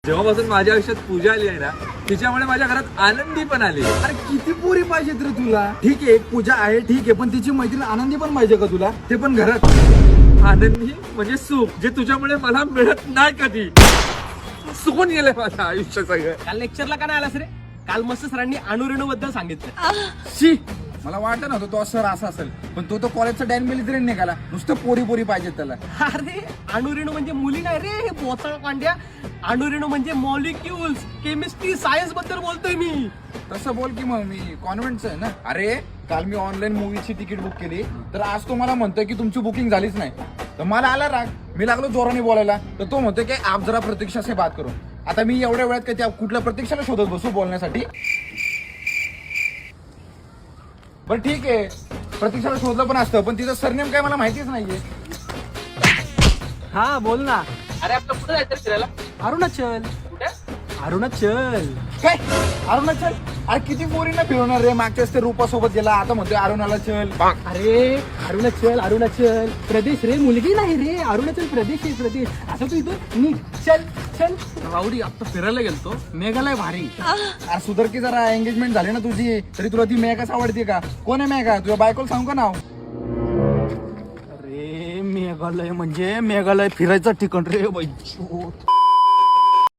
जेव्हापासून माझ्या आयुष्यात पूजा आली आहे ना, तिच्यामुळे माझ्या घरात आनंदी पण आली. अरे किती पोरी पाहिजेत रे तुला? ठीक आहे पूजा आहे, ठीक आहे, पण तिची मैत्रीण आनंदी पण पाहिजे का तुला? ते पण घरात. आनंदी म्हणजे सुख, जे तुझ्यामुळे मला मिळत नाही कधी. सुकून गेलंय माझं आयुष्य सगळं. काल लेक्चरला का नाही आलास रे? काल मस्त सरांनी अणुरेणू बद्दल सांगितलं. शी मला वाटलं नव्हतं तो सर असा असेल, पण तो कॉलेजचा डॅन मिलिटरी निघाला. नुसतं पोरी पोरी पाहिजेत त्याला. अरे अणुरेणू म्हणजे मुली नाही रे, हे बोचाळ पांड्या. अणुरेणू म्हणजे मॉलिक्युल्स, केमिस्ट्री, सायन्स बद्दल बोलतोय मी. तसं बोल की मग, मी कॉन्व्हेंटचं आहे ना. अरे काल मी ऑनलाईन मूवीची तिकीट बुक केली, तर आज तो मला म्हणतोय की तुमची बुकिंग झालीच नाही. तर मला आला राग. मी लागलो जोराने बोलायला, तर तो म्हणतोय की आप जरा प्रतीक्षा से बात करो. आता मी एवढ्या वेळात त्या कुठल्या प्रतीक्षाला शोधत बसू बोलण्यासाठी? बरं ठीक आहे, प्रतीक्षाला शोधलं पण असतं, पण तिचं सरनेम काय मला माहितीच नाहीये. हा बोल ना. अरे आपलं कुठं जायचं फिरायला? अरुणाचल. कुठे? अरुणाचल. काय अरुणाचल? अरे किती पोरींना फिरवणार रे? मागच्याच ते रूपासोबत गेला, आता म्हणतोय अरुणाचल. अरे अरुणाचल अरुणाचल प्रदेश रे, मुलगी नाही रे. अरुणाचल प्रदेश आहे, प्रदेश. असं तू इथून निघ. चल चल. रावडी आता फिरायला गेलतो, मेघालय भारी. अरे सुधर की जरा, एंगेजमेंट झाली ना तुझी, तरी तुला ती मेघाच आवडते का? कोण आहे मेघा? तुझ्या बायकोला सांगू का नाव? अरे मेघालय म्हणजे मेघालय फिरायचं ठिकाण रे बाई.